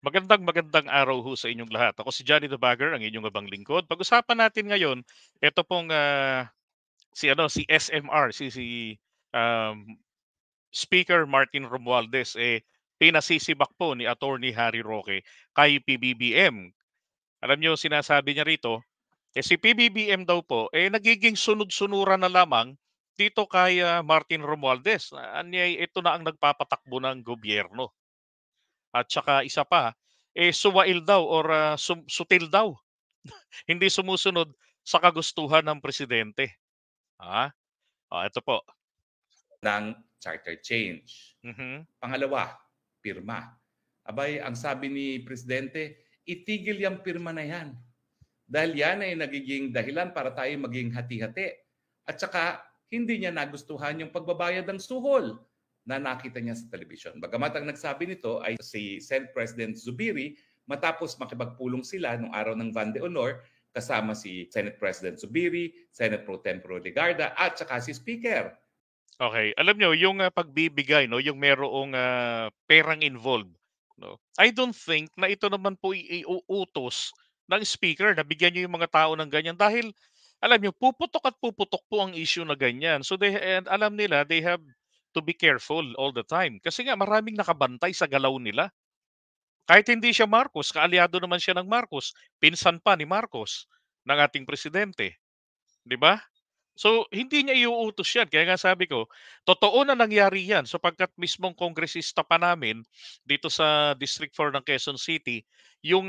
Magandang araw ho sa inyong lahat. Ako si Johnny the Bagger, ang inyong abang lingkod. Pag-usapan natin ngayon, ito pong si SMR, um, Speaker Martin Romualdez, pinasisibak po ni Attorney Harry Roque kay PBBM. Alam niyo, sinasabi niya rito, si PBBM daw po, nagiging sunod-sunuran na lamang dito kay Martin Romualdez. Ito na ang nagpapatakbo ng gobyerno. At saka isa pa, suwail daw or sutil daw, hindi sumusunod sa kagustuhan ng presidente. Ah, ito po. ng charter change. Mhm. Pangalawa, pirma. Abay, ang sabi ni Presidente, itigil yung pirma na yan. Dahil yan ay nagiging dahilan para tayo maging hati-hati. At saka, hindi niya nagustuhan yung pagbabayad ng suhol na nakita niya sa television. Bagamat ang nagsabi nito ay si Senate President Zubiri matapos makipagpulong sila nung araw ng Van de Honor kasama si Senate President Zubiri, Senate Pro Tempore Legarda at saka si Speaker. Okay, alam niyo yung pagbibigay 'no, yung merong perang involved 'no. I don't think na ito naman po iuutos ng speaker na bigyan niyo yung mga tao ng ganyan dahil alam niyo puputok at puputok po ang issue na ganyan. So and alam nila they have to be careful all the time kasi nga maraming nakabantay sa galaw nila. Kahit hindi siya Marcos, kaalyado naman siya ng Marcos, pinsan pa ni Marcos, ng ating presidente, 'di ba? So, hindi niya iuutos 'yan, kaya nga sabi ko, totoo na nangyari 'yan sapagkat mismong kongresista pa namin dito sa District 4 ng Quezon City, yung,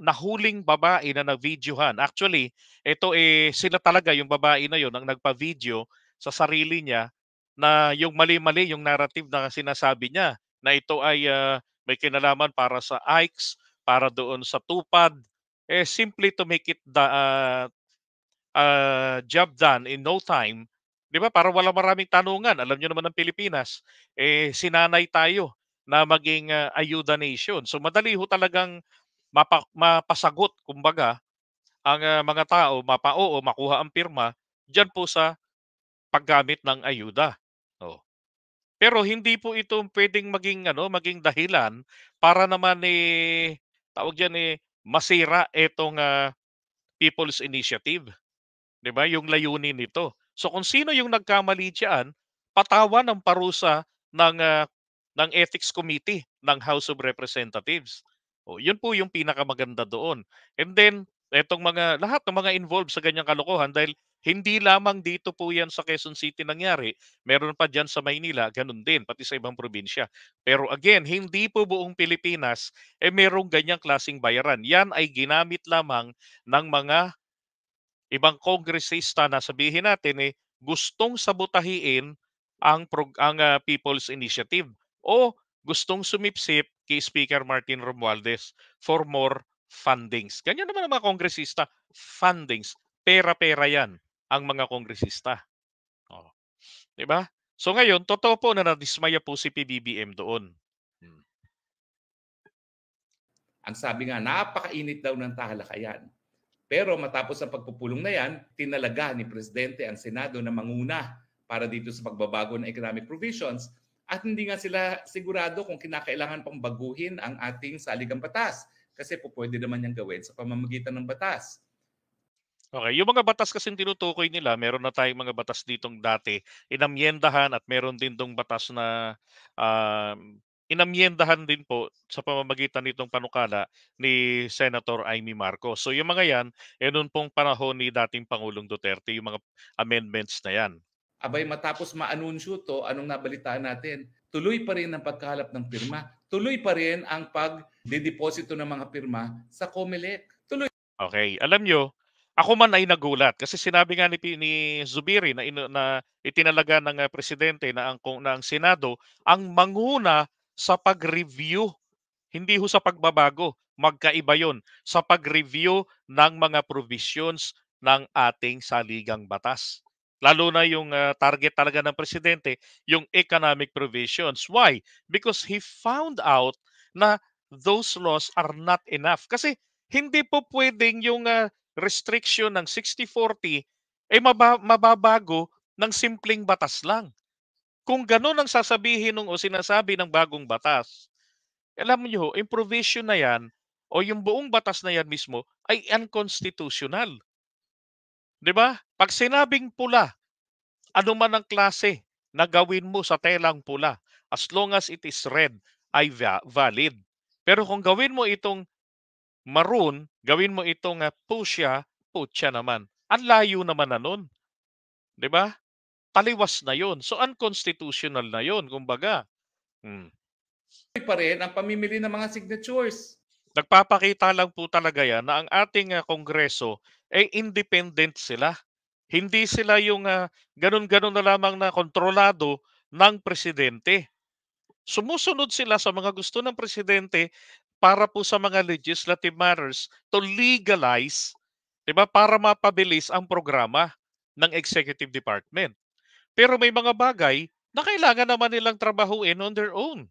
nahuling babae na na-videohan. Actually, ito, sila talaga yung babae na yun ang nagpa-video sa sarili niya na yung mali-mali yung narrative na sinasabi niya na ito ay, may kinalaman para sa Ikes, para doon sa TUPAD, simply to make it job done in no time, 'di ba, para wala maraming tanungan. Alam niyo naman ang Pilipinas, sinanay tayo na maging, ayuda nation. So madali ho talagang mapasagot kumbaga ang, mga tao, mapa-oo, makuha ang pirma diyan po sa paggamit ng ayuda, oh. Pero hindi po ito puwedeng maging ano, maging dahilan para naman, tawag diyan, masira itong, people's initiative. 'Di ba, yung layunin nito. So kung sino yung nagkamali diyan, patawan ng parusa ng, ng Ethics Committee ng House of Representatives. O yun po yung pinakamaganda doon. And then etong lahat ng mga involved sa ganyang kalokohan dahil hindi lamang dito po yan sa Quezon City nangyari, meron pa diyan sa Maynila, ganun din, pati sa ibang probinsya. Pero again, hindi po buong Pilipinas, merong ganyang klasing bayaran. Yan ay ginamit lamang ng mga ibang kongresista na sabihin natin, gustong sabutahiin ang People's Initiative o gustong sumipsip kay Speaker Martin Romualdez for more fundings. Ganyan naman ang mga kongresista, fundings, pera-pera 'yan ang mga kongresista, oh, 'di ba? So ngayon totoo po na nadismaya po si PBBM doon. Hmm. Ang sabi nga, napakainit daw ng talakayan. Pero matapos ang pagpupulong na yan, tinalaga ni Presidente ang Senado na manguna para dito sa pagbabago ng economic provisions at hindi nga sila sigurado kung kinakailangan pang baguhin ang ating saligang batas kasi po pwede naman niyang gawin sa pamamagitan ng batas. Okay, yung mga batas kasing tinutukoy nila, meron na tayong mga batas ditong dati inamyendahan at meron din 'tong batas na, inamyendahan din po sa pamamagitan nitong panukala ni Senator Amy Marcos. So yung mga 'yan, noon pong panahon ni dating Pangulong Duterte yung mga amendments na 'yan. Abay matapos maanunsyo to, anong nabalitaan natin? Tuloy pa rin ang pagkahalap ng pirma. Tuloy pa rin ang pagdedeposito ng mga pirma sa COMELEC. Tuloy. Okay, alam niyo, ako man ay nagulat kasi sinabi nga ni Zubiri na itinalaga ng, presidente na ang Senado ang manguna sa pag-review, hindi ho sa pagbabago, magkaiba 'yun, sa pag-review ng mga provisions ng ating saligang batas. Lalo na yung, target talaga ng presidente, yung economic provisions. Why? Because he found out na those laws are not enough. Kasi hindi po puwedeng yung, restriction ng 60/40, mababago ng simpleng batas lang. Kung gano'n ang sasabihin o sinasabi ng bagong batas, Alam niyo, yung provision na yan o yung buong batas na yan mismo ay unconstitutional. 'Di ba? 'Pag sinabing pula, ano man ang klase na gawin mo sa telang pula, as long as it is red, ay valid. Pero kung gawin mo itong maroon, gawin mo itong fuchsia, putya naman. Ang layo naman na nun, 'di ba? Taliwas na 'yon. So unconstitutional na 'yon kumbaga. Hmm. pa rin ang pamimili ng mga signatures. Nagpapakita lang po talaga 'yan na ang ating Kongreso ay independent sila. Hindi sila yung gano'n-gano'n na lamang na kontrolado ng presidente. Sumusunod sila sa mga gusto ng presidente para po sa mga legislative matters to legalize, 'di ba, para mapabilis ang programa ng executive department. Pero may mga bagay na kailangan naman nilang trabahuin on their own.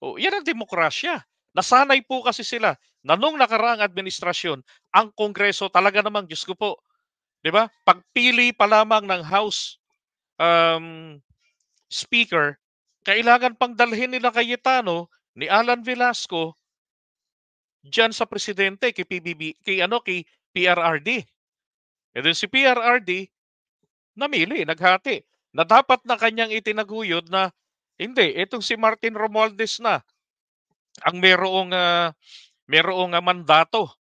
O, yan ang demokrasya. Nasanay po kasi sila na nung nakaraang administrasyon, ang Kongreso talaga namang, Diyos ko po, 'di ba? Pagpili pa lamang ng House um, Speaker, kailangan pang dalhin nila Cayetano, ni Alan Velasco diyan sa presidente kay kay PRRD. E then si PRRD namili, naghati na dapat na kanyang itinaguyod na hindi, itong si Martin Romualdez na ang merong mandato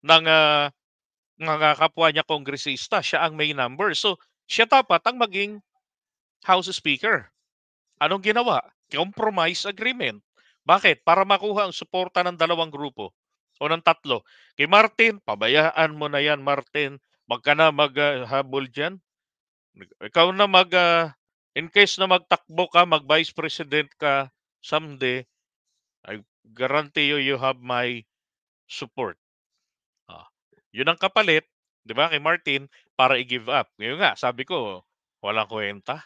ng mga kapwa niya kongresista, siya ang may number. So, siya dapat ang maging House Speaker. Anong ginawa? Compromise agreement. Bakit? Para makuha ang suporta ng dalawang grupo o ng tatlo. Kay Martin, pabayaan mo na yan, Martin. Wag ka na maghabol dyan. Ikaw na in case na magtakbo ka, mag-vice president ka someday, I guarantee you, you have my support. Ah, yun ang kapalit, 'di ba, kay Martin para i-give up. Ngayon nga, sabi ko, walang kuwenta.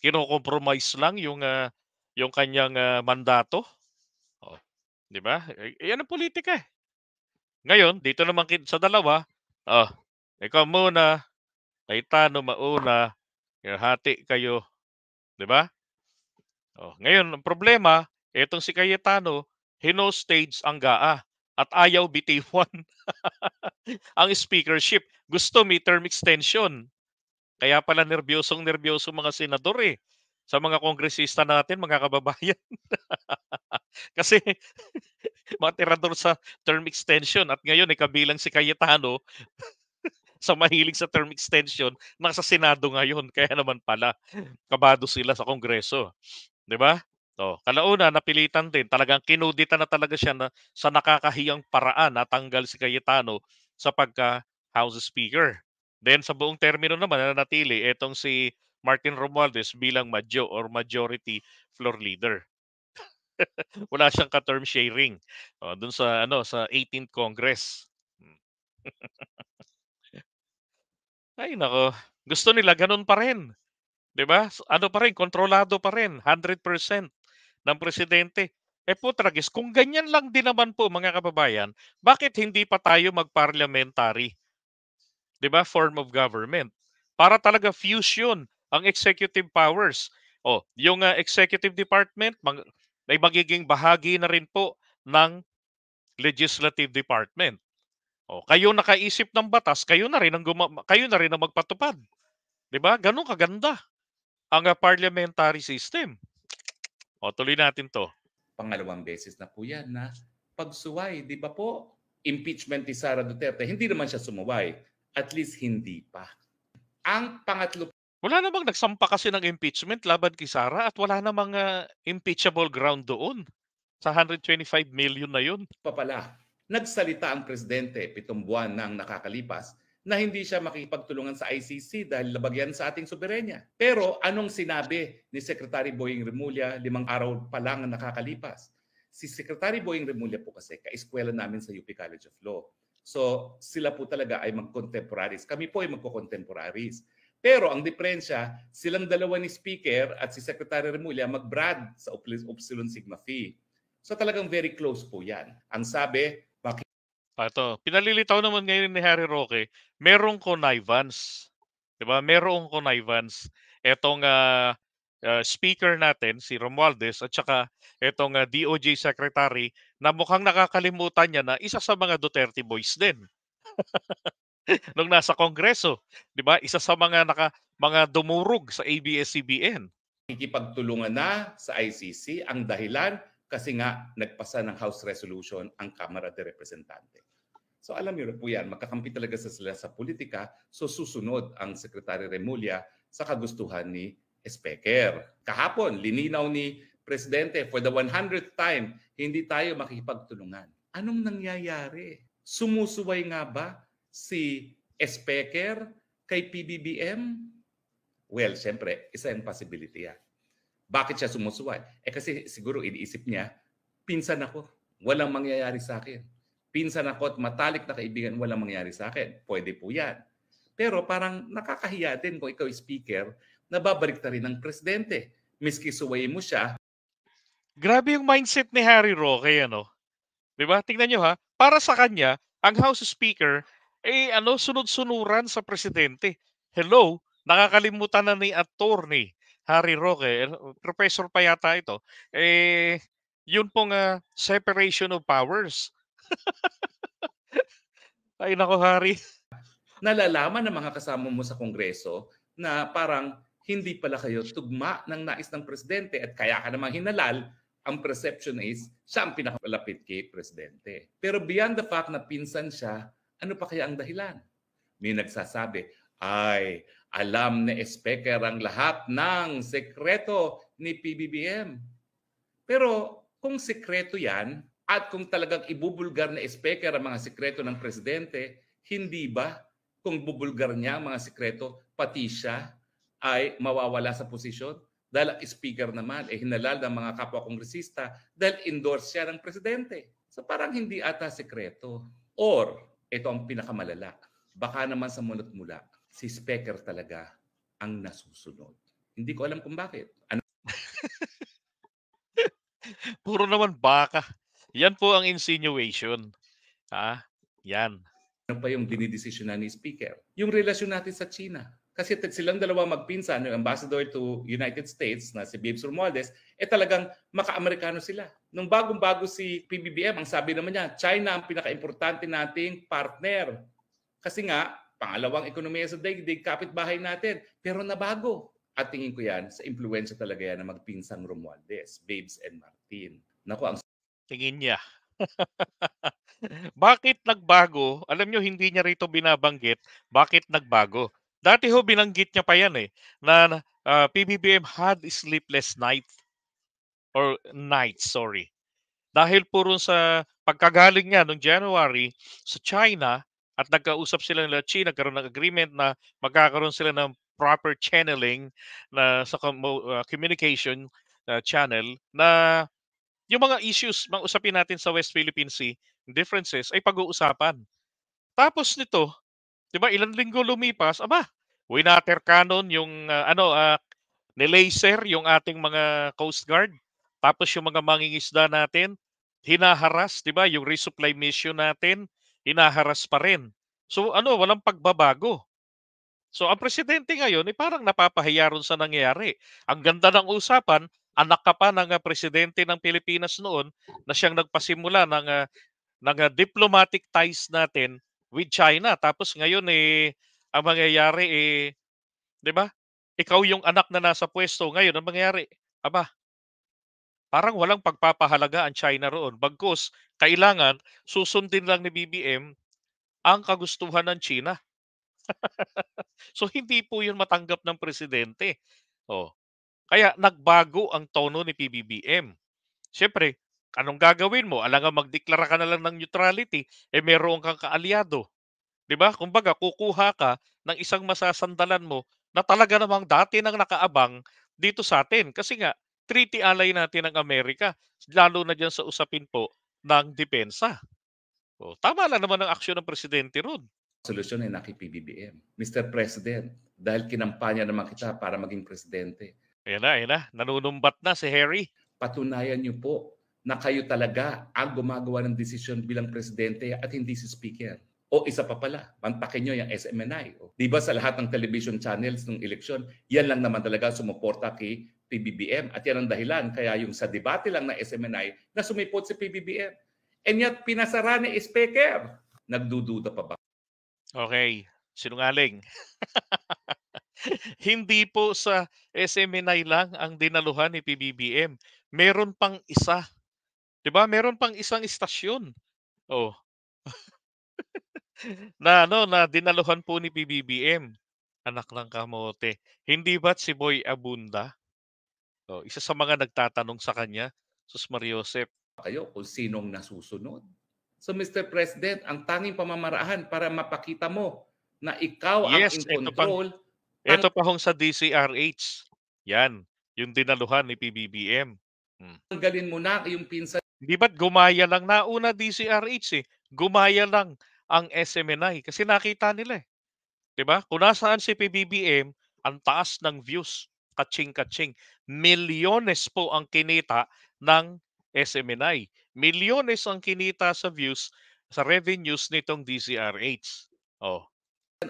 Kino-compromise lang yung kanyang mandato. Oh, 'di ba? Yan ang politika, eh. Ngayon, dito naman sa dalawa, oh, ikaw muna, Cayetano mauna, hati kayo, 'di ba? Oh, ngayon ang problema, etong si Cayetano, hino-stage ang GAA at ayaw bitiwan ang speakership. Gusto may term extension. Kaya pala nerbiyosong-nerbiyoso mga senador, eh, sa mga kongresista natin, mga kababayan. Kasi mga tirador sa term extension at ngayon, kabilang si Cayetano sa mahilig sa term extension, nasa Senado ngayon. Kaya naman pala, kabado sila sa Kongreso, 'di ba? Oh, kalauna napilitan din, talagang kinudita na talaga siya na sa nakakahiyang paraan natanggal si Cayetano sa pagka-House Speaker. Then sa buong termino naman nanatili etong si Martin Romualdez bilang majority floor leader. Wala siyang ka-term sharing, dun sa sa 18th Congress. Hmm. Ay naku, gusto nila ganun pa rin, 'di ba? Ano pa rin, kontrolado pa rin, 100% ng presidente. Eh, putragis, kung ganyan lang din naman po mga kababayan, bakit hindi pa tayo mag-parliamentary, 'di ba, form of government? Para talaga fusion ang executive powers. Oh, yung executive department ay magiging bahagi na rin po ng legislative department. Oh, kayo nakaisip ng batas, kayo na rin ang magpatupad, 'di ba? Gano'n kaganda ang parliamentary system. O, tuloy natin 'to. Pangalawang beses na po yan na pagsuway. Di ba po? Impeachment ni Sara Duterte. Hindi naman siya sumuway. At least hindi pa. Ang pangatlo Wala namang nagsampa kasi ng impeachment laban kay Sara at wala namang impeachable ground doon sa 125 million na 'yun. pa pala, nagsalita ang presidente 7 buwan nang nakakalipas na hindi siya makikipagtulungan sa ICC dahil labag yan sa ating soberenya. Pero anong sinabi ni Secretary Boying Remulla 5 araw pa lang ang nakakalipas? Si Secretary Boying Remulla po kasi kaeskwela namin sa UP College of Law. So sila po talaga ay mag-contemporaries. Kami po ay magko-contemporaries. Pero ang diferensya, silang dalawa ni Speaker at si Secretary Remulla mag-brad sa Upsilon Sigma Phi. So talagang very close po yan. Ang sabi, Ito, pinalilitaw naman ngayon ni Harry Roque, merong connivance. 'Di ba? Merong connivance. Etong speaker natin si Romualdez at saka itong DOJ secretary na mukhang nakakalimutan niya na isa sa mga Duterte boys din nung nasa Kongreso, 'di ba? Isa sa mga dumurog sa ABS-CBN. Nakikipagtulungan na sa ICC ang dahilan kasi nga nagpasa ng House Resolution ang Kamara de Representante. So alam niyo po yan, magkakampi talaga sila sa politika, so susunod ang Secretary Remulla sa kagustuhan ni Speaker. Kahapon, lininaw ni Presidente, for the 100th time, hindi tayo makikipagtulungan. Anong nangyayari? Sumusuway nga ba si Speaker kay PBBM? Well, siyempre, isa yung possibility yan. Bakit siya sumusuway? Kasi siguro iniisip niya, pinsan ako, walang mangyayari sa akin. Pinsan ako at matalik na kaibigan, walang mangyayari sa akin. Pwede po yan. Pero parang nakakahiya din kung ikaw speaker, nababalik na rin ng presidente. Miski suwayin mo siya. Grabe yung mindset ni Harry Roque, ano? 'Di ba? Tingnan niyo ha, para sa kanya, ang House Speaker sunod-sunuran sa presidente. Hello, nakakalimutan na ni attorney Harry Roque, professor pa yata ito. Yun pong separation of powers. Ay nako, Harry. Nalalaman ng mga kasama mo sa Kongreso na parang hindi pala kayo tugma ng nais ng presidente at kaya ka namang hinalal, ang perception is siya ang pinakamalapit kay presidente. Pero beyond the fact na pinsan siya, ano pa kaya ang dahilan? May nagsasabi, ay, alam ni Speaker ang lahat ng sekreto ni PBBM. Pero kung sekreto yan, at kung talagang ibubulgar na Speaker ang mga sekreto ng presidente, hindi ba kung bubulgar niya ang mga sekreto, pati siya ay mawawala sa posisyon? Dahil ang speaker naman hinalal ng mga kapwa-kongresista dahil endorse siya ng presidente. So parang hindi ata sekreto. Or, ito ang pinakamalala, baka naman sa munot mula, si speaker talaga ang nasusunod. Hindi ko alam kung bakit. Puro naman baka. Yan po ang insinuation. Yan. Ano pa yung dinidesisyonan ni Speaker? Yung relasyon natin sa China. Kasi silang dalawa magpinsan, yung ambassador to United States na si Babes Romualdez, talagang maka-Amerikano sila. Nung bagong-bago si PBBM, ang sabi naman niya, China ang pinaka-importante nating partner. Kasi nga, pangalawang ekonomiya sa daigdig, kapitbahay natin. Pero nabago. At tingin ko yan, sa impluensya talaga yan na magpinsang Romualdez, Babes and Martin. Naku, ang Tingin niya. Bakit nagbago? Alam nyo, hindi niya rito binabanggit bakit nagbago. Dati ho, binanggit niya pa yan na PBBM had sleepless nights, sorry. Dahil puro sa pagkagaling niya noong January sa China at nagkausap sila nila China, nagkaroon ng agreement na magkakaroon sila ng proper channeling na sa communication channel na yung mga issues, mga usapin natin sa West Philippine Sea, differences, ay pag-uusapan. Tapos nito, 'di ba, ilang linggo lumipas, winater cannon yung nilaser yung ating mga Coast Guard. Tapos yung mga mangingisda natin, hinaharas, 'di ba, yung resupply mission natin, hinaharas pa rin. So walang pagbabago. So ang presidente ngayon parang napapahiya ron sa nangyayari. Ang ganda ng usapan, anak ka pa ng presidente ng Pilipinas noon na siyang nagpasimula ng diplomatic ties natin with China. Tapos ngayon ang mangyayari 'di ba? Ikaw yung anak na nasa pwesto ngayon, ang mangyayari, parang walang pagpapahalaga ang China roon. Bagkus kailangan susundin lang ni BBM ang kagustuhan ng China. So hindi po 'yun matanggap ng presidente. Oh, kaya nagbago ang tono ni PBBM. Siyempre, anong gagawin mo? Alangang magdeklara ka na lang ng neutrality, meron kang kaalyado. 'Di ba? Kumbaga kukuha ka ng isang masasandalan mo na talaga namang dati nang nakaabang dito sa atin. Kasi nga, treaty ally natin ang Amerika, lalo na diyan sa usapin po ng depensa. Tama lang naman ang aksyon ng presidente ro'n. solusyon ay naki-PBBM. Mr. President, dahil kinampanya naman kita para maging presidente, Ayan na, nanunumbat na si Harry. patunayan niyo po na kayo talaga ang gumagawa ng desisyon bilang presidente at hindi si speaker. O isa pa pala, mantakin nyo yung SMNI. O, di ba sa lahat ng television channels ng eleksyon, yan lang naman talaga sumuporta kay PBBM. At yan ang dahilan kaya yung sa debate lang ng SMNI na sumipot si PBBM. And yet, pinasara ni Speaker. Nagdududa pa ba? Okay, sinungaling. Hindi po sa SMNI lang ang dinaluhan ni PBBM. Meron pang isa, 'di ba? Meron pang isang istasyon. Oh, na dinaluhan po ni PBBM. Anak ng kamote. Hindi ba't si Boy Abunda? Oh, isa sa mga nagtatanong sa kanya, Sus Mariosep. Kayo kung sinong nasusunod? So Mr. President, ang tanging pamamaraan para mapakita mo na ikaw ang Yes, in control, ito pa hong sa DCRH. Yan, yung dinaluhan ni PBBM. Hmm. tanggalin mo na yung pinsan. Hindi ba't gumaya lang, nauna DCRH gumaya lang ang SMNI kasi nakita nila 'di ba? Kung nasaan si PBBM, ang taas ng views, kaching-kaching. Milyones po ang kinita ng SMNI. Milyones ang kinita sa views, sa revenues nitong DCRH. Oh,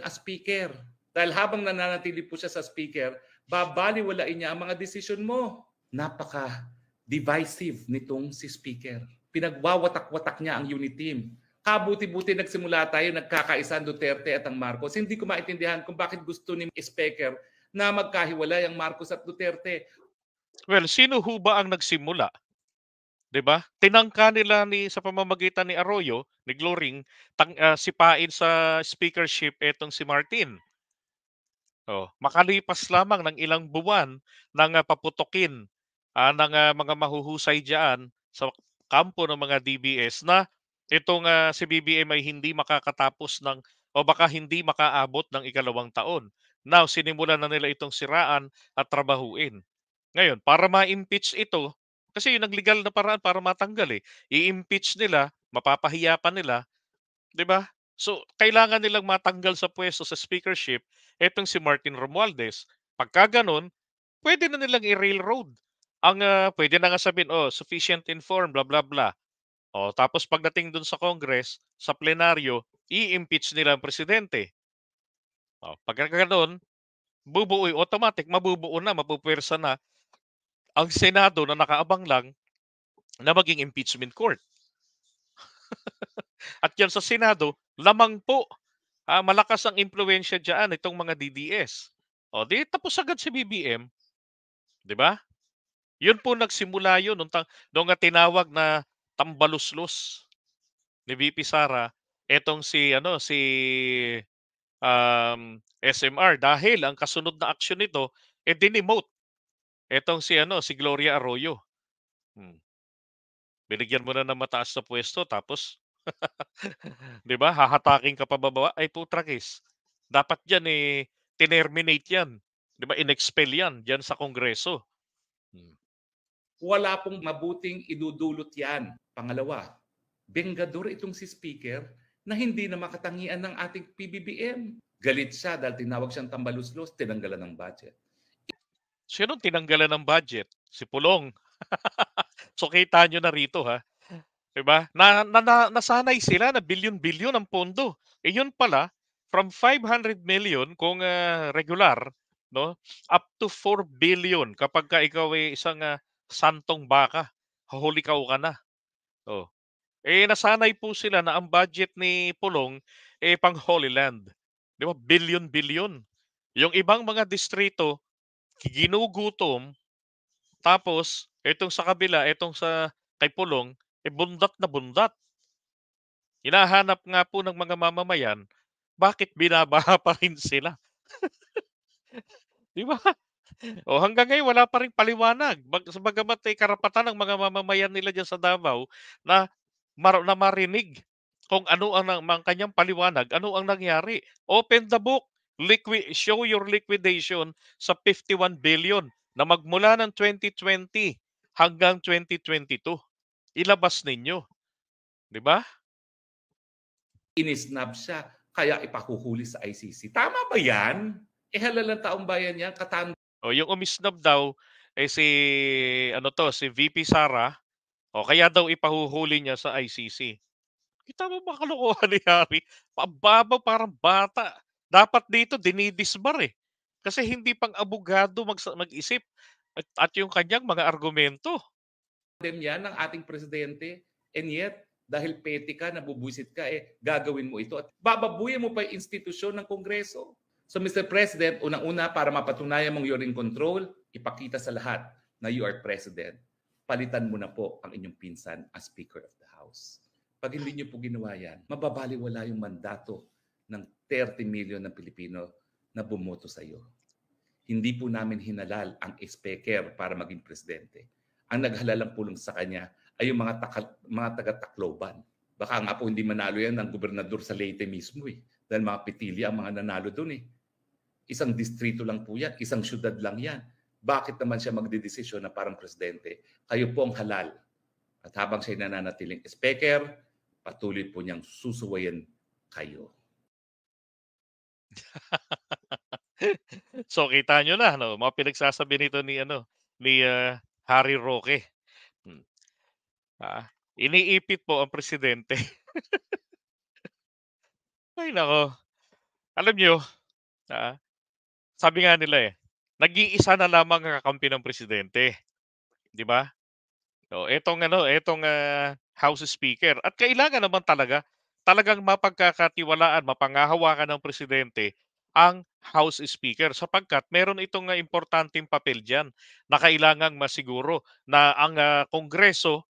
As speaker. Dahil habang nananatili po siya sa speaker, babaliwalain niya ang mga desisyon mo. Napaka-divisive nitong si speaker. Pinagwawatak-watak niya ang unit team. Kabuti-buti nagsimula tayo, nagkakaisa ang Duterte at ang Marcos. Hindi ko maintindihan kung bakit gusto ni speaker na magkahiwalay ang Marcos at Duterte. well, sino ho ba ang nagsimula? 'Di ba? Tinangka nila sa pamamagitan ni Arroyo, ni Gloring, sipain sa speakership etong si Martin. Oh, makalipas lamang ng ilang buwan ng paputukin ng mga mahuhusay diyan sa kampo ng mga DBS na itong si BBM ay hindi makakatapos ng o baka hindi makaabot ng ikalawang taon. Now, sinimulan na nila itong siraan at trabahuin. Ngayon, para ma-impeach ito, kasi yun ang legal na paraan para matanggal I-impeach nila, mapapahiya pa nila, 'di ba? So, kailangan nilang matanggal sa pwesto sa speakership etong si Martin Romualdez. Pagka gano'n, puwede na nilang i-railroad. Puwede na nga sabihin, "Oh, sufficient informed, blah, blah, blah." Oh, tapos pagdating dun sa Congress, sa plenaryo, i-impeach nila ang presidente. Oh, pagka gano'n, automatic mabubuo na, mapupuwersa na ang Senado na nakaabang lang na maging impeachment court. At yan sa Senado, lamang po. Malakas ang impluwensya diyan itong mga DDS. O di tapos agad si BBM, 'di ba? Yun po nagsimula yun nung tinawag na tambaluslos ni VP Sara etong SMR dahil ang kasunod na aksyon nito dinemote etong si Gloria Arroyo. Hmm. Binigyan mo na ng mataas na puwesto tapos 'di ba, hahatakin ka pa bababa, ay putragis. Dapat diyan tinerminate 'yan, 'di ba, inexpel 'yan diyan sa Kongreso. Hmm. Wala pong mabuting idudulot yan. Pangalawa, benggador itong si speaker na hindi na makatangian ng ating PBBM. Galit siya dahil tinawag siyang tambaluslos, tinanggalan ng budget. Sinong tinanggalan ng budget? Si Pulong. So kita niyo na rito, 'di ba? Nasanay sila na bilyon-bilyon ang pondo. Yun pala from 500 million kung regular, 'no, up to 4 billion kapagka ikaw ay isang santong baka, hahulikaw ka na. Oh. Nasanay po sila na ang budget ni Pulong pang Holy Land. 'Di ba? Bilyon-bilyon. Yung ibang mga distrito ginugutom, tapos etong sa kabila, etong sa kay Pulong, bundat na bundat. Hinahanap nga po ng mga mamamayan, bakit binabaha pa rin sila, 'di ba? O hanggang ngayon wala pa ring paliwanag bagamat karapatan ng mga mamamayan nila diyan sa Davao na marinig kung ano ang kanyang paliwanag, ano ang nangyari. Open the book, show your liquidation sa 51 billion na magmula ng 2020 hanggang 2022. Ilabas ninyo, 'di ba? Inisnab siya, kaya ipahuhuli sa ICC. Tama ba yan? Halalang taong bayan yan, O yung umisnob daw si VP Sara, o kaya daw ipahuhuli niya sa ICC. Kita mo ba kalokohan ni Harry? Pambabaw, parang bata. Dapat dito dinidisbar, eh. Kasi hindi pang abogado mag-isip at yung kanyang mga argumento. Din yan ng ating presidente. And yet, dahil petty ka, nabubwisit ka, gagawin mo ito. At bababuyin mo pa yung institusyon ng Kongreso. So Mr. President, unang-una para mapatunayan mong you're in control, ipakita sa lahat na you are president. Palitan mo na po ang inyong pinsan as Speaker of the House. Pag hindi niyo po ginawa yan, mababaliwala yung mandato ng 30 million ng Pilipino na bumoto sa iyo. Hindi po namin hinalal ang speaker para maging presidente. Ang naghalalang pulong sa kanya ay yung mga taga-Tacloban. Baka nga po hindi manalo yan ng gobernador sa Leyte mismo eh. Dahil mga pitilya ang mga nanalo doon eh. Isang distrito lang po yan, isang syudad lang yan. Bakit naman siya magdidesisyon na parang presidente? Kayo po ang halal. At habang siya nananatiling speaker, patuloy po niyang susuwayin kayo. So kita nyo na, no, mga pinagsasabi nito ni Harry Roque. Hmm. Iniipit po ang presidente. Ay nako. Alam nyo, ah, sabi nga nila, nag-iisa na lamang ang kakampi ng presidente, 'di ba? So etong House Speaker at kailangan naman talagang mapagkakatiwalaan, mapangahawakan ng presidente ang House Speaker sapagkat meron itong importanteng papel diyan na kailangang masiguro na ang Kongreso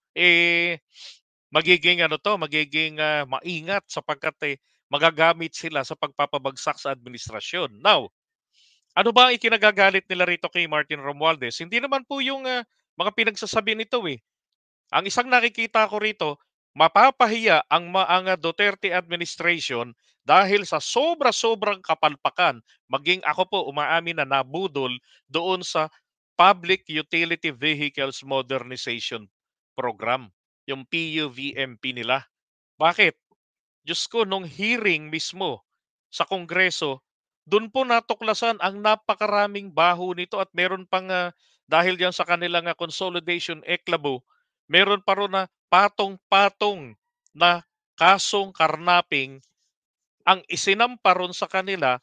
magiging maingat sapagkat magagamit sila sa pagpapabagsak sa administrasyon. Now, ano ba ang ikinagagalit nila rito kay Martin Romualdez? Hindi naman po yung mga pinagsasabi nito eh. Ang isang nakikita ko rito, mapapahiya ang Duterte administration dahil sa sobra-sobrang kapalpakan. Maging ako po umaamin na nabudol doon sa Public Utility Vehicles Modernization Program, yung PUVMP nila. Bakit? Diyos ko, nung hearing mismo sa Kongreso, doon po natuklasan ang napakaraming baho nito at meron pang dahil diyan sa kanilang consolidation eklabo, meron pa ron na patong-patong na kasong karnaping ang isinampa ron sa kanila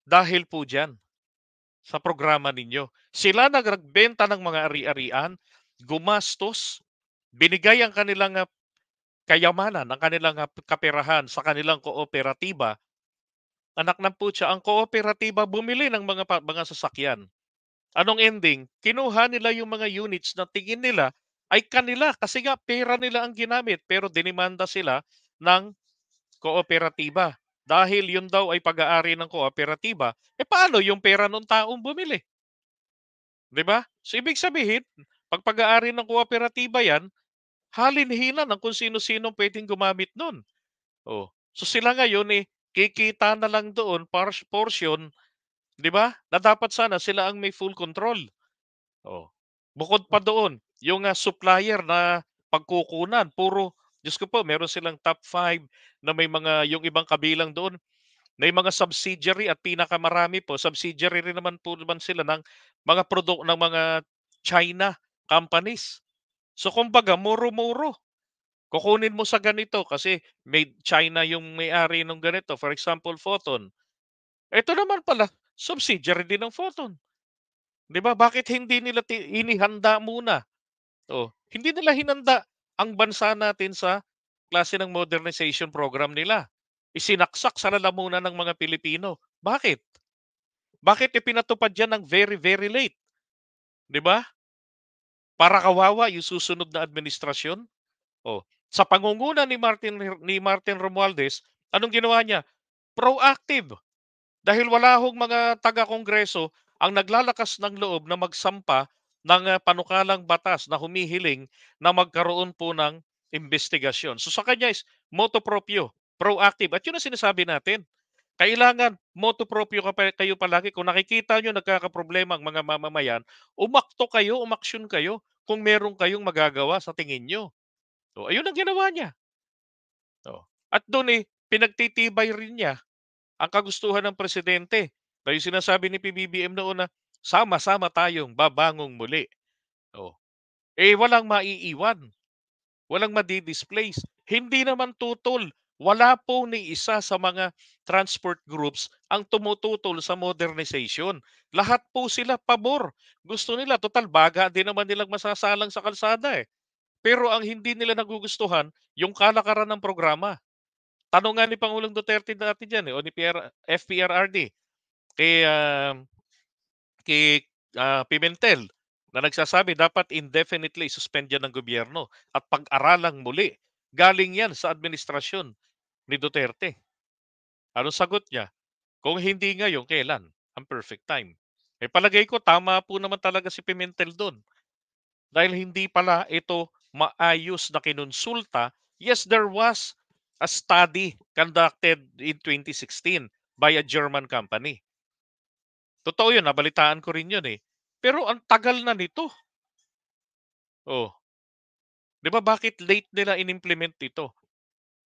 dahil po diyan sa programa ninyo. Sila nagbenta ng mga ari-arian, gumastos, binigay ang kanilang kayamanan, ang kanilang kaperahan sa kanilang kooperatiba. Anak ng putya, ang kooperatiba bumili ng mga sasakyan. Anong ending? Kinuha nila yung mga units na tingin nila ay kanila kasi nga pera nila ang ginamit pero dinimanda sila ng kooperatiba. Dahil yun daw ay pag-aari ng kooperatiba, paano yung pera ng taong bumili? 'Di ba? So ibig sabihin, pag pag-aari ng kooperatiba yan, halin-hina ng kung sino-sino pwedeng gumamit nun. Oh, so sila ngayon, kikita na lang doon portion, 'di ba, na dapat sana sila ang may full control. Oh, bukod pa doon, yung supplier na pagkukunan puro Diyos ko po meron silang top 5 na may mga yung ibang kabilang doon, may mga subsidiary at pinakamarami po subsidiary rin naman po naman sila ng mga ng mga China companies. So kumbaga muro-muro. Kukunin mo sa ganito kasi made China yung may-ari ng ganito, for example, Photon. Ito naman pala, subsidiary din ng Photon. 'Di ba? Bakit hindi nila inihanda muna? Oh, hindi nila hinanda ang bansa natin sa klase ng modernization program nila. Isinaksak sa lalamunan ng mga Pilipino. Bakit? Bakit ipinatupad yan ng very, very late? 'Di ba? Para kawawa yung susunod na administrasyon. Oh, sa pangunguna ni Martin Romualdez, anong ginawa niya? Proactive. Dahil wala hong mga taga-kongreso ang naglalakas ng loob na magsampa ng panukalang batas na humihiling na magkaroon po ng investigasyon. So sa kanya is motu proprio, proactive. At yun ang sinasabi natin. Kailangan motu proprio kayo palagi. Kung nakikita nyo nagkakaproblema ang mga mamamayan, umakto kayo, umaksyon kayo kung meron kayong magagawa sa tingin nyo. So, ayun ang ginawa niya. Oh. At doon pinagtitibay rin niya ang kagustuhan ng presidente. Na yung sinasabi ni PBBM noon na sama-sama tayong babangong muli. Oh. Walang maiiwan. Walang madi-displace. Hindi naman tutol. Wala po ni isa sa mga transport groups ang tumututol sa modernization. Lahat po sila pabor. Gusto nila, total baga din naman nilang masasalang sa kalsada eh. Pero ang hindi nila nagugustuhan, yung kalakaran ng programa. Tanong nga ni Pangulong Duterte dati diyan eh, o ni FPRRD kay, Pimentel na nagsasabi dapat indefinitely suspend yan ng gobyerno at pag-aralang muli. Galing yan sa administrasyon ni Duterte. Anong sagot niya? Kung hindi ngayon, kailan? Ang perfect time. Eh palagay ko tama po naman talaga si Pimentel doon. Dahil hindi pala ito maayos na kinonsulta. Yes, there was a study conducted in 2016 by a German company. Totoo yun, nabalitaan ko rin yun eh. Pero ang tagal na nito. Oh, 'di ba bakit late nila inimplement ito?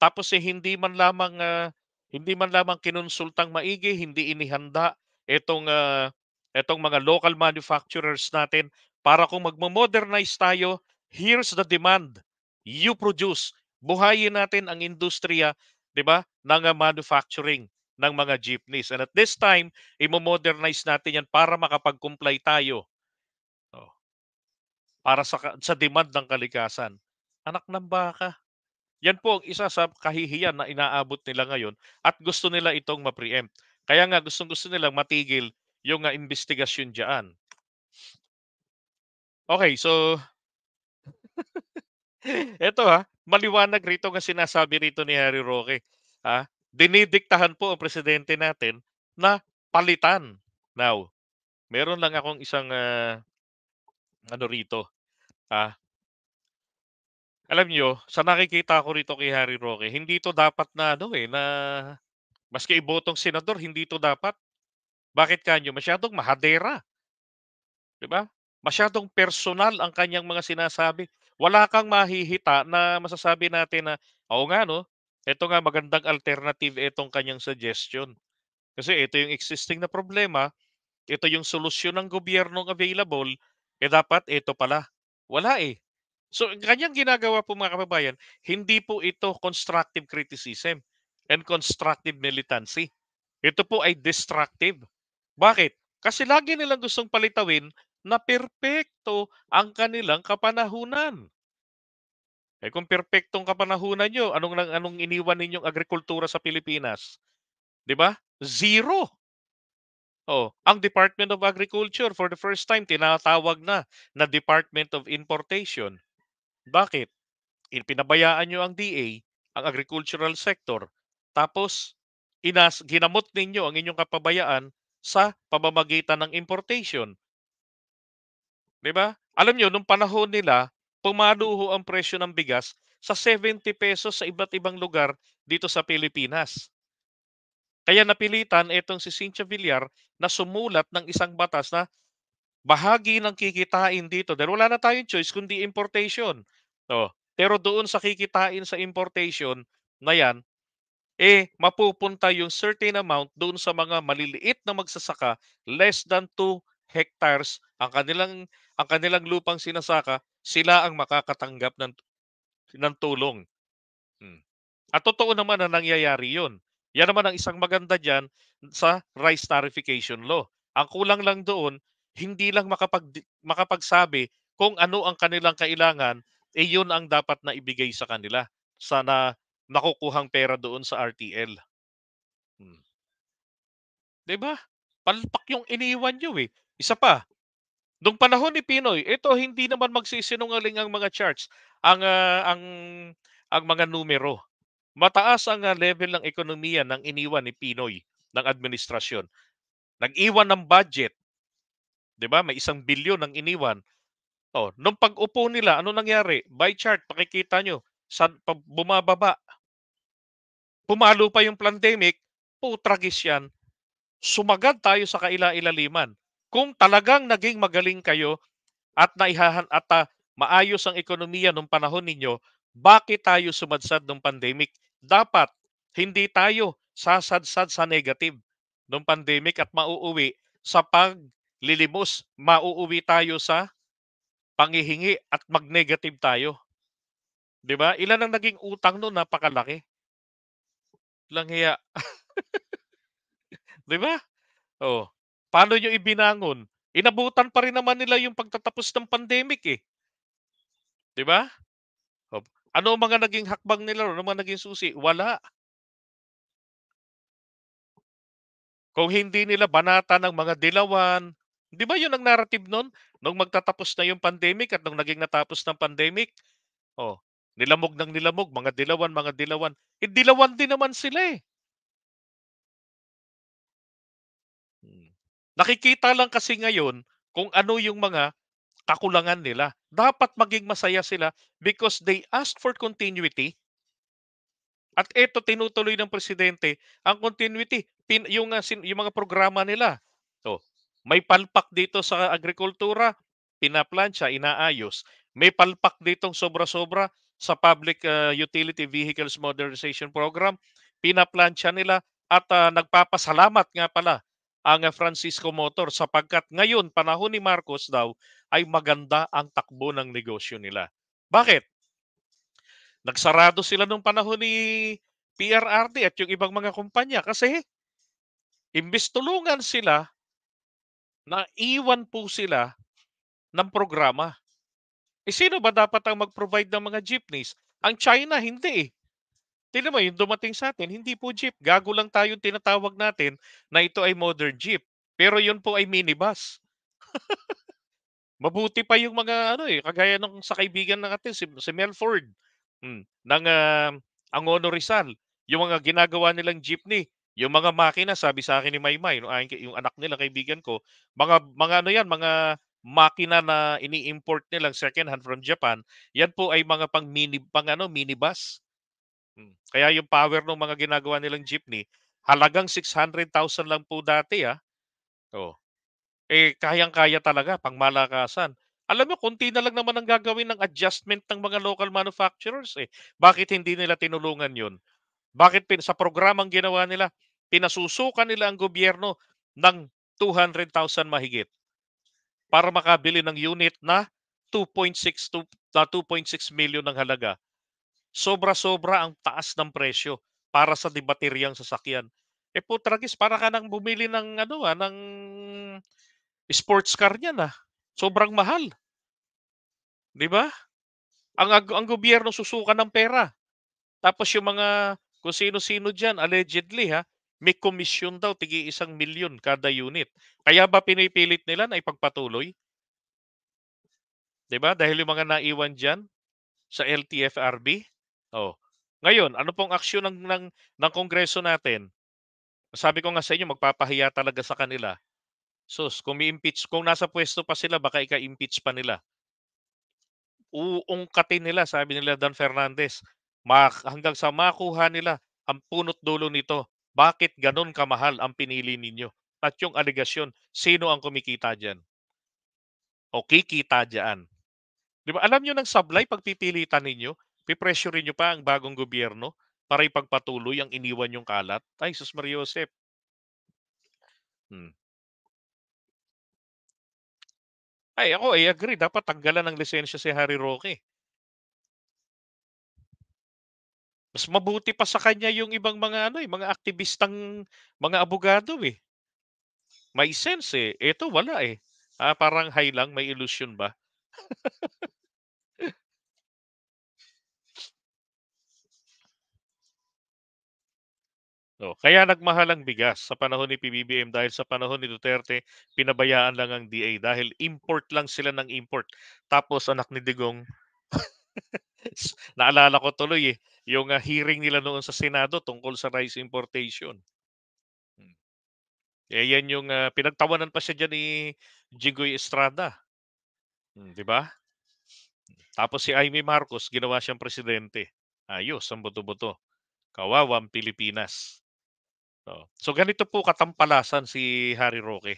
Tapos, eh, hindi man lamang kinonsultang maigi, hindi inihanda itong, itong mga local manufacturers natin para kung magmo-modernize tayo, here's the demand, you produce. Buhayin natin ang industriya, 'di ba, ng, manufacturing ng mga jeepneys and at this time, imo-modernize natin 'yan para makapag-comply tayo, oh, para sa demand ng kalikasan. Anak ng baka. Yan po ang isa sa kahihiyan na inaabot nila ngayon at gusto nila itong ma-preempt. Kaya nga gustong-gusto nilang matigil yung, investigasyon diyaan. Okay, so eto, maliwanag rito nga sinasabi rito ni Harry Roque, dinidiktahan po ang presidente natin na palitan. Now, meron lang akong isang, ano rito, ah, alam niyo sa nakikita ko rito kay Harry Roque, hindi 'to dapat na ano, eh, na maski ibotong senador hindi 'to dapat. Bakit kanyo? Masyadong mahadera, 'di ba? Masyadong personal ang kanyang mga sinasabi. Wala kang mahihita na masasabi natin na, "Oo nga 'no, eto nga magandang alternative itong kanyang suggestion." Kasi ito yung existing na problema, ito yung solusyon ng gobyernong available, eh, dapat ito pala. Wala, eh. So, ang kanyang ginagawa po mga kababayan, hindi po ito constructive criticism and constructive militancy. Ito po ay destructive. Bakit? Kasi lagi nilang gustong palitawin na perpekto ang kanilang kapanahunan. Eh kung perpektong kapanahunan nyo, anong iniwan ninyong agrikultura sa Pilipinas? 'Di ba? Zero. Oh, ang Department of Agriculture for the first time tinatawag na Department of Importation. Bakit? Pinabayaan nyo ang DA, ang agricultural sector, tapos ginamot ninyo ang inyong kapabayaan sa pamamagitan ng importation, 'di ba? Alam niyo nung panahon nila, pumalo ho ang presyo ng bigas sa ₱70 sa iba't ibang lugar dito sa Pilipinas. Kaya napilitan itong si Cynthia Villar na sumulat ng isang batas na bahagi ng kikitain dito dahil wala na tayong choice kundi importation. Oh, pero doon sa kikitain sa importation na 'yan, eh, mapupunta yung certain amount doon sa mga maliliit na magsasaka, less than 2 hectares ang kanilang lupang sinasaka, sila ang makakatanggap ng tulong. Hmm. At totoo naman na nangyayari 'yun. Yan naman ang isang maganda diyan sa rice tarification law. Ang kulang lang doon, hindi lang makapagsabi kung ano ang kanilang kailangan, eh, 'yun ang dapat na ibigay sa kanila sa nakukuhang pera doon sa RTL. Hmm, 'di ba? Palpak yung iniwan niyo, eh. Isa pa, nung panahon ni Pinoy, ito hindi naman magsisinungaling ang mga charts, ang mga numero. Mataas ang, level ng ekonomiya ng iniwan ni Pinoy, ng administrasyon. Nag-iwan ng budget, 'di ba, may 1 bilyon ang iniwan. Oh, nung pag-upo nila ano nangyari? By chart makikita nyo bumababa. Pumalo pa yung pandemic, putragis yan. Sumagad tayo sa kaila-ilaliman. Kung talagang naging magaling kayo at maayos ang ekonomiya nung panahon ninyo, bakit tayo sumadsad nung pandemic? Dapat hindi tayo sasadsad sa negative nung pandemic at mauuwi sa paglilimos. Mauuwi tayo sa panghihingi at mag-negative tayo. 'Di ba? Ilan ang naging utang nun, napakalaki. Walang hiya, 'di ba? Oh, paano niyo ibinangon? Inabutan pa rin naman nila yung pagtatapos ng pandemic, eh, 'di ba? Oh, ano ang mga naging hakbang nila ron, ano mga naging susi? Wala. Kung hindi nila banatan ng mga dilawan, 'di ba 'yun ang narrative nun, nung magtatapos na yung pandemic at nung naging natapos ng pandemic, oh, nilamog ng nilamog, mga dilawan, mga dilawan. Eh, dilawan din naman sila, eh. Hmm. Nakikita lang kasi ngayon kung ano yung mga kakulangan nila. Dapat maging masaya sila because they asked for continuity at eto tinutuloy ng presidente ang continuity. Yung mga programa nila. Oh, may palpak dito sa agrikultura, pinaplantsa, inaayos. May palpak ditong sobra-sobra sa Public Utility Vehicles Modernization Program, pinaplantsa nila at nagpapasalamat nga pala ang Francisco Motor sapagkat ngayon panahon ni Marcos daw ay maganda ang takbo ng negosyo nila. Bakit? Nagsarado sila nung panahon ni PRRD at yung ibang mga kumpanya kasi imbes tulungan sila, naiwan po sila ng programa. Eh, sino ba dapat ang mag-provide ng mga jeepneys? Ang China hindi, eh. Tignan mo yung dumating sa'tin hindi po jeep, gago lang tayong tinatawag natin na ito ay modern jeep, pero yun po ay minibus. Mabuti pa yung mga ano, eh, kagaya nung sa kaibigan natin si Melford, ng, Angono Rizal. Yung mga ginagawa nilang jeepney, yung mga makina sabi sa akin ni Maymay yung anak nila kaibigan ko, mga ano yan, mga makina na ini-import nilang second hand from Japan, yan po ay mga pang ano, minibus. Kaya yung power ng mga ginagawa nilang jeepney, halagang 600,000 lang po dati, oh. Eh, kayang-kaya talaga pangmalakasan. Alam mo konti na lang naman ang gagawin ng adjustment ng mga local manufacturers, eh. Bakit hindi nila tinulungan 'yun? Bakit sa programang ginawa nila, pinasusukan nila ang gobyerno ng 200,000 mahigit para makabili ng unit na 2.6 million ang halaga. Sobra-sobra ang taas ng presyo para sa di bateryang sasakyan. Eh, putragis para ka ng bumili ng ano, ng sports car niyan, sobrang mahal, 'di ba? Ang gobyerno susuka ng pera, tapos yung mga kung sino-sino diyan allegedly, may komisyon daw tig-1 milyon kada unit. Kaya ba pinipilit nila na ipagpatuloy, 'di ba? Dahil yung mga naiwan diyan sa LTFRB. Oh, ngayon ano pong aksyon ng Kongreso natin? Sabi ko nga sa inyo magpapahiya talaga sa kanila. Sus, kung nasa puwesto pa sila baka ika-impeach pa nila. Uungkatin nila sabi nila Dan Fernandez, hanggang sa makuha nila ang punot dulo nito. Bakit gano'n kamahal ang pinili ninyo? At yung alegasyon, sino ang kumikita diyan o kikita diyan? 'Di ba alam niyo ng sablay pagpipilitan ninyo, pe-pressure niyo pa ang bagong gobyerno para ipagpatuloy ang iniwan niyong kalat? Ay sus Mariosep. Hmm. Ay ako, I agree dapat tanggalan ng lisensya si Harry Roque. Mas mabuti pa sa kanya yung ibang mga ano, mga aktivistang mga abogado, eh. May sense, eh. Eto wala, eh. Parang high lang, may illusion ba? Oh, kaya nagmahal ang bigas sa panahon ni PBBM dahil sa panahon ni Duterte pinabayaan lang ang DA dahil import lang sila ng import. Tapos anak ni Digong, naalala ko tuloy, yung, hearing nila noon sa Senado tungkol sa rice importation. Hmm. Eh, yan yung, pinagtawanan pa siya diyan ni Jinggoy Estrada, 'di ba? Tapos si Amy Marcos ginawa siyang presidente. Ayos ang buto-buto. Kawawang Pilipinas. Oo. So ganito po katampalasan si Harry Roque.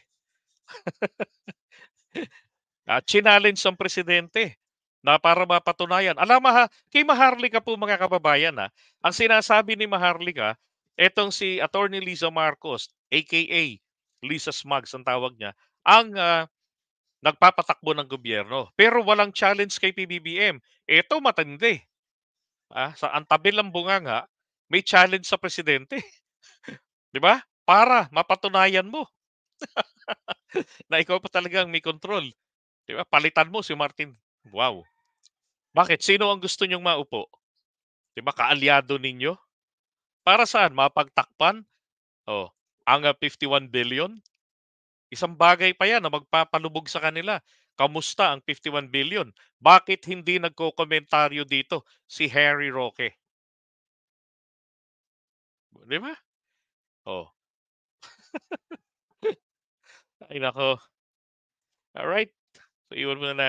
At chinallenge ang presidente na para mapatunayan. Kay Maharlika po mga kababayan, ang sinasabi ni Maharlika, etong si Attorney Liza Marcos, aka Lisa Smugs ang tawag niya, ang nagpapatakbo ng gobyerno. Pero walang challenge kay PBBM. Eto matindi. Sa ang tabi ng bunganga, may challenge sa presidente, 'di ba? Para mapatunayan mo na ikaw pa talagang may kontrol, 'di ba? Palitan mo si Martin. Wow! Bakit sino ang gusto niyong maupo? 'Di ba kaalyado ninyo? Para saan? Mapagtakpan? Oh, ang, 51 billion. Isang bagay pa 'yan na magpapalubog sa kanila. Kamusta ang 51 billion? Bakit hindi nagkokomentaryo dito si Harry Roque, 'di ba? Oh, ay naku. Alright, so iwan muna natin